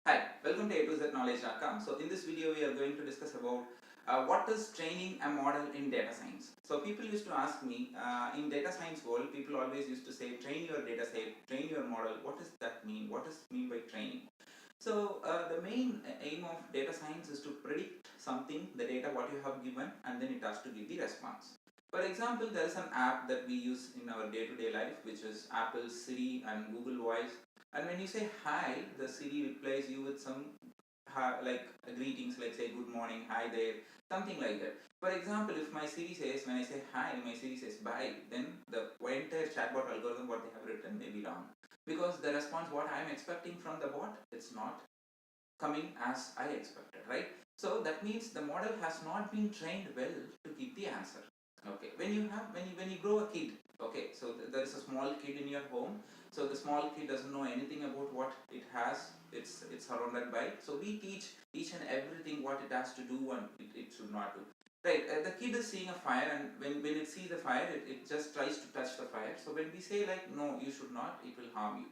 Hi, welcome to A to Z Knowledge.com. So in this video, we are going to discuss about what is training a model in data science. So people used to ask me in data science world, people always used to say train your data set, train your model. What does that mean? What does it mean by training? So the main aim of data science is to predict something, the data what you have given, and then it has to give the response. For example, there is an app that we use in our day-to-day life, which is Apple, Siri, and Google Voice. And when you say hi, the Siri replies you with some like greetings, like say good morning, hi there, something like that. For example, if my Siri says, when I say hi, my Siri says bye, then the entire chatbot algorithm what they have written may be wrong, because the response what I am expecting from the bot, it's not coming as I expected, right? So that means the model has not been trained well to give the answer. Okay, when you grow a kid, okay, so there is a small kid in your home. So the small kid doesn't know anything about what it has. It's surrounded by. So we teach each and everything what it has to do and it should not do. Right, the kid is seeing a fire, and when it sees the fire, it just tries to touch the fire. So when we say like no, you should not, it will harm you.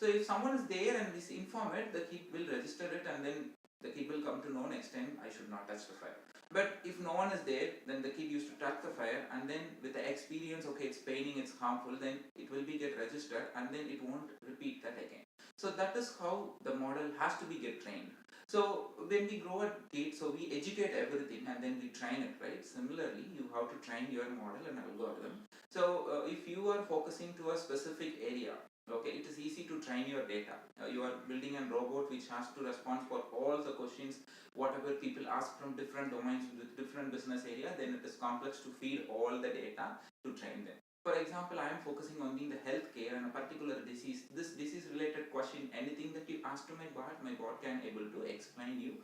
So if someone is there and is informed, the kid will register it, and then the kid will come to know next time I should not touch the fire. But if no one is there, then the kid used to touch the fire, and then with the experience, okay, it's paining, it's harmful, then it will be get registered, and then it won't repeat that again. So that is how the model has to be get trained. So when we grow a kid, so we educate everything and then we train it, right? Similarly, you have to train your model and algorithm. So if you are focusing to a specific area, okay, it is easy to train your data. You are building a robot which has to respond for all the questions whatever people ask from different domains with different business area, then it is complex to feed all the data to train them. For example, I am focusing on the healthcare and a particular disease. This disease related question, anything that you ask to my bot can able to explain you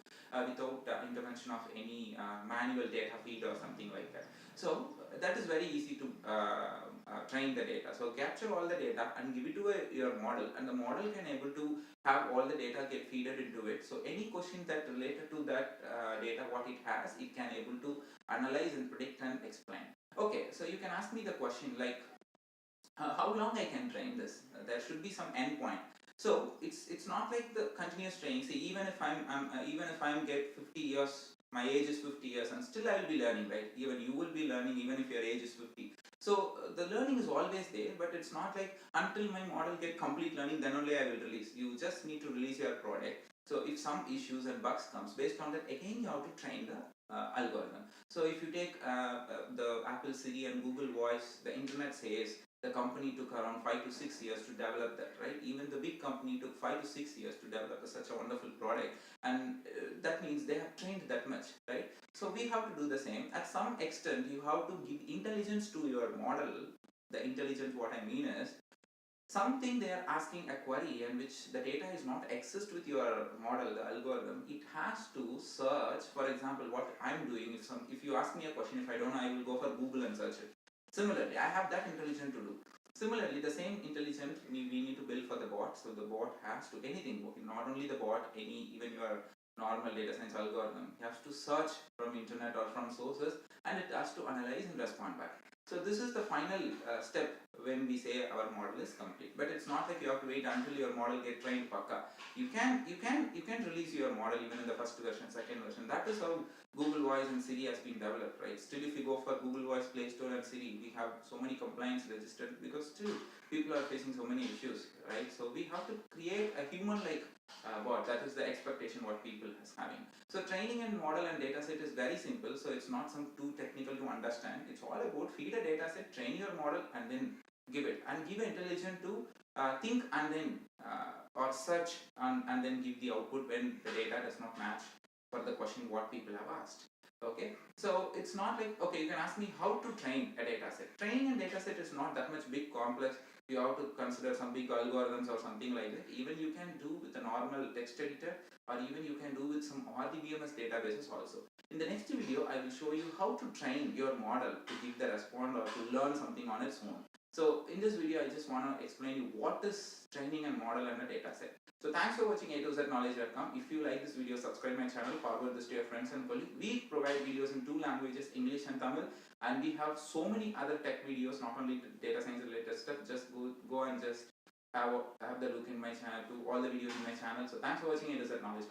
without intervention of any manual data feed or something like that. So that is very easy to train the data. So capture all the data and give it to your model, and the model can able to have all the data get feeded into it. So any question that related to that data what it has, it can able to analyze and predict and explain. Okay, so you can ask me the question like how long I can train this. There should be some endpoint. So it's not like the continuous training. See, even if I'm get 50 years, my age is 50 years, and still I will be learning, right? Even you will be learning, even if your age is 50. So the learning is always there, but it's not like until my model get complete learning, then only I will release. You just need to release your product. So if some issues and bugs comes, based on that, again you have to train the algorithm. So if you take the Apple Siri and Google Voice, the internet says the company took around 5 to 6 years to develop that, right? Even the big company took 5 to 6 years to develop such a wonderful product, and that means they have trained that much, right? So we have to do the same. At some extent, you have to give intelligence to your model. The intelligence, what I mean is, something they are asking a query and which the data is not exist with your model, the algorithm, it has to search. For example, what I'm doing, if you ask me a question, if I don't know, I will go for Google and search it. Similarly, I have that intelligence to do. Similarly, the same intelligence we need to build for the bot. So the bot has to anything, not only the bot, any even your normal data science algorithm, you have to search from internet or from sources, and it has to analyze and respond back. So this is the final step when we say our model is complete. But it's not like you have to wait until your model get trained pakka. You can release your model even in the first version, second version. That is how Google Voice and Siri has been developed, right? Still, if you go for Google Voice, Play Store, and Siri, we have so many complaints registered because still people are facing so many issues, right? So we have to create a human-like bot. That is the expectation what people is having. So training and model and data set is very simple. So it's not some too technical to understand. It's all about feed a data set, train your model, and then give it, and give intelligence to think, and then or search, and then give the output when the data does not match for the question what people have asked. Okay, so it's not like, okay, you can ask me how to train a data set. Training a data set is not that much big complex. You have to consider some big algorithms or something like that. Even you can do with a normal text editor, or even you can do with some RDBMS databases also. In the next video, I will show you how to train your model to give the response or to learn something on its own. So in this video, I just want to explain you what is training and model and a data set. So thanks for watching A to Z Knowledge.com. If you like this video, subscribe my channel, forward this to your friends and colleagues. We provide videos in two languages, English and Tamil, and we have so many other tech videos, not only data science related stuff. Just go and just have the look in my channel, to all the videos in my channel. So thanks for watching. It is at Knowledge.